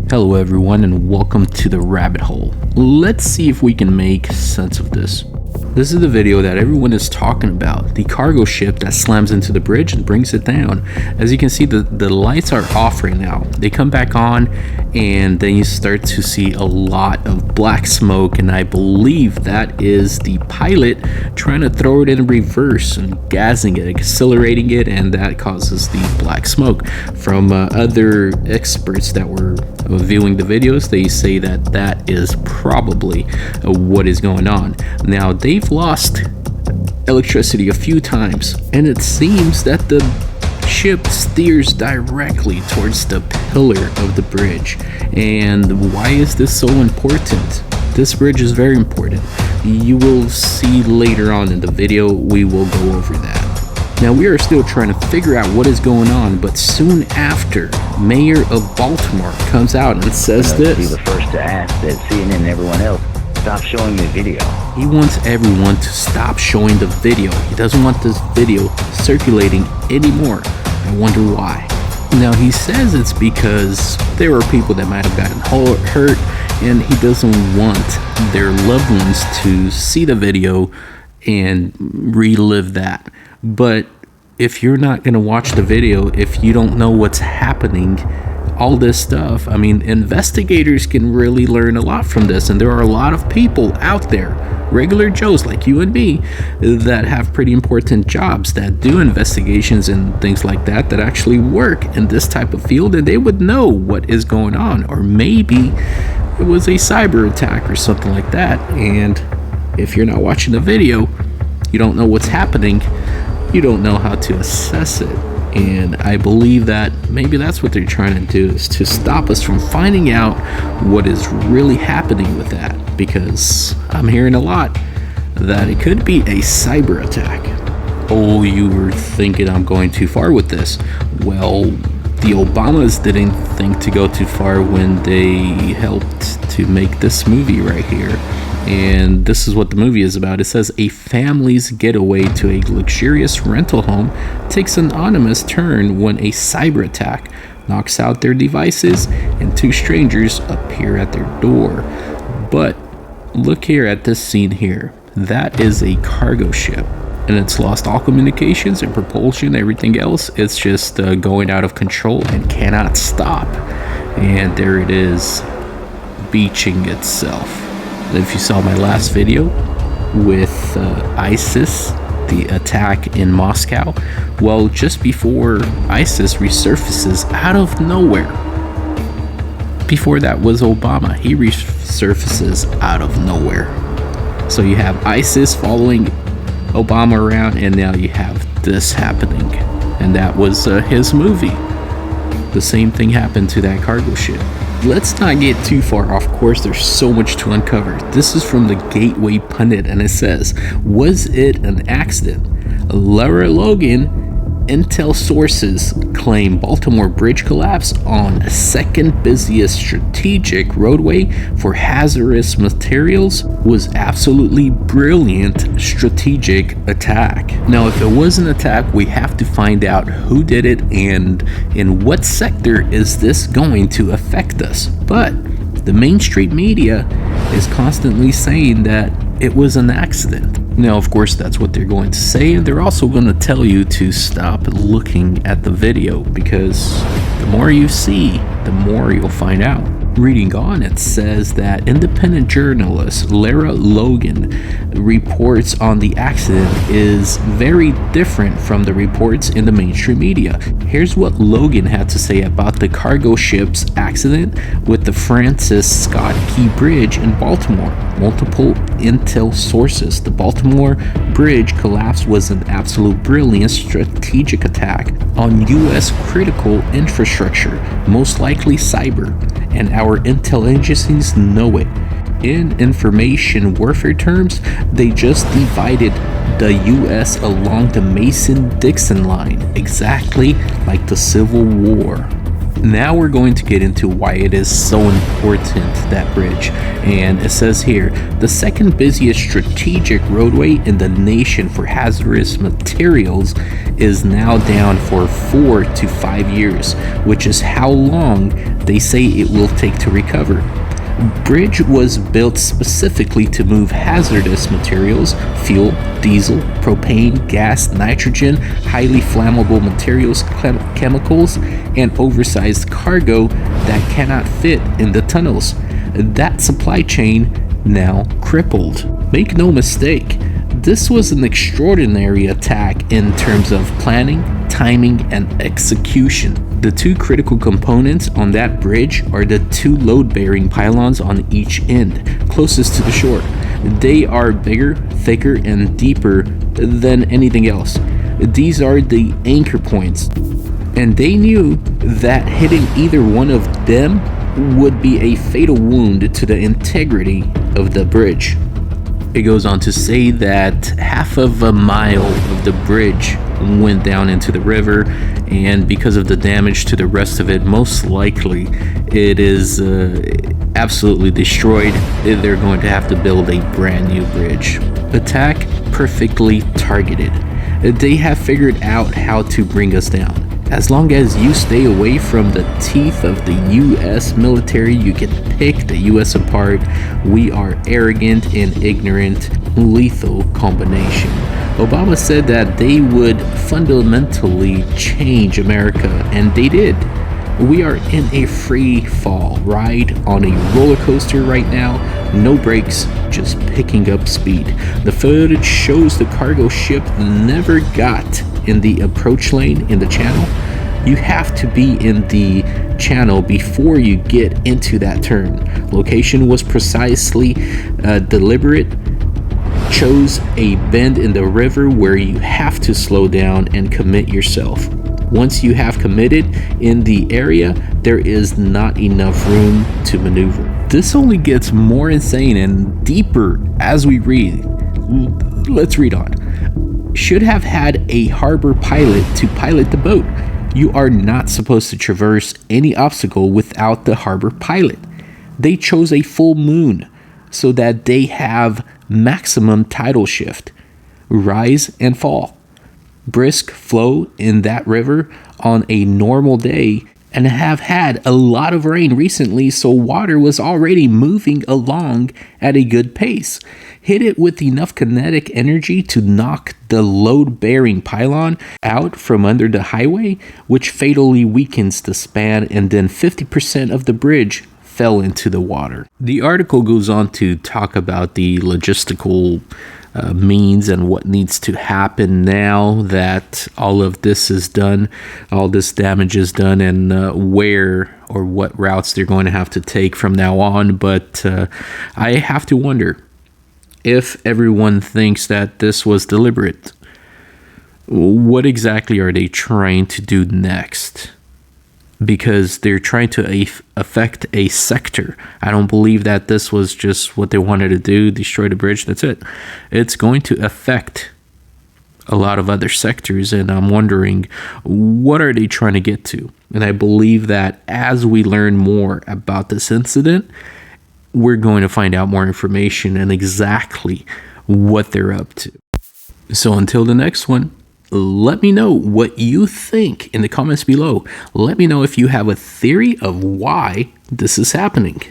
Hello everyone and welcome to the rabbit hole. Let's see if we can make sense of this. This is the video that everyone is talking about, the cargo ship that slams into the bridge and brings it down. As you can see, the lights are off right now. They come back on and then you start to see a lot of black smoke, and I believe that is the pilot trying to throw it in reverse and gassing it, accelerating it, and that causes the black smoke. From other experts that were viewing the videos, they say that that is probably what is going on. Now, they've lost electricity a few times, and it seems that the ship steers directly towards the pillar of the bridge. And why is this so important? This bridge is very important. You will see later on in the video, we will go over that. Now, we are still trying to figure out what is going on, but soon after, Mayor of Baltimore comes out and says this. Be the first to ask that CNN and everyone else stop showing the video. He wants everyone to stop showing the video. He doesn't want this video circulating anymore. I wonder why. Now, he says it's because there are people that might have gotten hurt, and he doesn't want their loved ones to see the video and relive that. But if you're not going to watch the video, if you don't know what's happening, all this stuff, I mean, investigators can really learn a lot from this. And there are a lot of people out there, regular Joes like you and me, that have pretty important jobs that do investigations and things like that, that actually work in this type of field, and they would know what is going on. Or maybe it was a cyber attack or something like that. And if you're not watching the video, you don't know what's happening. You don't know how to assess it. And I believe that maybe that's what they're trying to do, is to stop us from finding out what is really happening with that. Because I'm hearing a lot that it could be a cyber attack. Oh, you were thinking I'm going too far with this. Well, the Obamas didn't think to go too far when they helped to make this movie right here. And this is what the movie is about. It says a family's getaway to a luxurious rental home takes an ominous turn when a cyber attack knocks out their devices and two strangers appear at their door. But look here at this scene here. That is a cargo ship, and it's lost all communications and propulsion, everything else. It's just going out of control and cannot stop. And there it is, beaching itself. If you saw my last video with ISIS, the attack in Moscow, well, just before ISIS resurfaces out of nowhere, before that was Obama, he resurfaces out of nowhere. So you have ISIS following Obama around, and now you have this happening. And that was his movie. The same thing happened to that cargo ship. Let's not get too far off course. There's so much to uncover. This is from the Gateway Pundit, and it says, was it an accident? Lara Logan, intel sources claim Baltimore Bridge collapse on second busiest strategic roadway for hazardous materials was absolutely brilliant strategic attack. Now, if it was an attack, we have to find out who did it and in what sector is this going to affect us. But the mainstream media is constantly saying that it was an accident. Now, of course, that's what they're going to say, and they're also going to tell you to stop looking at the video, because the more you see, the more you'll find out. Reading on, it says that independent journalist Lara Logan reports on the accident is very different from the reports in the mainstream media. Here's what Logan had to say about the cargo ship's accident with the Francis Scott Key Bridge in Baltimore. Multiple intel sources. The Baltimore Bridge collapse was an absolute brilliant strategic attack on U.S. critical infrastructure, most likely cyber, and our intel agencies know it. In information warfare terms, they just divided the U.S. along the Mason-Dixon line, exactly like the Civil War. Now we're going to get into why it is so important, that bridge. And it says here, the second busiest strategic roadway in the nation for hazardous materials is now down for 4 to 5 years, which is how long they say it will take to recover. Bridge was built specifically to move hazardous materials, fuel, diesel, propane, gas, nitrogen, highly flammable materials, chemicals, and oversized cargo that cannot fit in the tunnels. That supply chain now crippled. Make no mistake, this was an extraordinary attack in terms of planning, timing, and execution. The two critical components on that bridge are the two load-bearing pylons on each end, closest to the shore. They are bigger, thicker, and deeper than anything else. These are the anchor points, and they knew that hitting either one of them would be a fatal wound to the integrity of the bridge. It goes on to say that half of a mile of the bridge went down into the river, and because of the damage to the rest of it, most likely it is absolutely destroyed. They're going to have to build a brand new bridge. Attack perfectly targeted. They have figured out how to bring us down. As long as you stay away from the teeth of the US military, you can pick the US apart. We are arrogant and ignorant, lethal combination. Obama said that they would fundamentally change America, and they did. We are in a free fall ride on a roller coaster right now. No brakes, just picking up speed. The footage shows the cargo ship never got in the approach lane in the channel. You have to be in the channel before you get into that turn. Location was precisely deliberate. Chose a bend in the river where you have to slow down and commit yourself. Once you have committed in the area, there is not enough room to maneuver. This only gets more insane and deeper as we read. Let's read on. Should have had a harbor pilot to pilot the boat. You are not supposed to traverse any obstacle without the harbor pilot. They chose a full moon so that they have maximum tidal shift, rise and fall, brisk flow in that river on a normal day, and have had a lot of rain recently, so water was already moving along at a good pace. Hit it with enough kinetic energy to knock the load-bearing pylon out from under the highway, which fatally weakens the span, and then 50% of the bridge fell into the water. The article goes on to talk about the logistical means and what needs to happen now that all of this is done, all this damage is done, and where or what routes they're going to have to take from now on. But I have to wonder if everyone thinks that this was deliberate. What exactly are they trying to do next? Because they're trying to affect a sector. I don't believe that this was just what they wanted to do, destroy the bridge, that's it. It's going to affect a lot of other sectors, and I'm wondering, what are they trying to get to? And I believe that as we learn more about this incident, we're going to find out more information and exactly what they're up to. So until the next one, let me know what you think in the comments below. Let me know if you have a theory of why this is happening.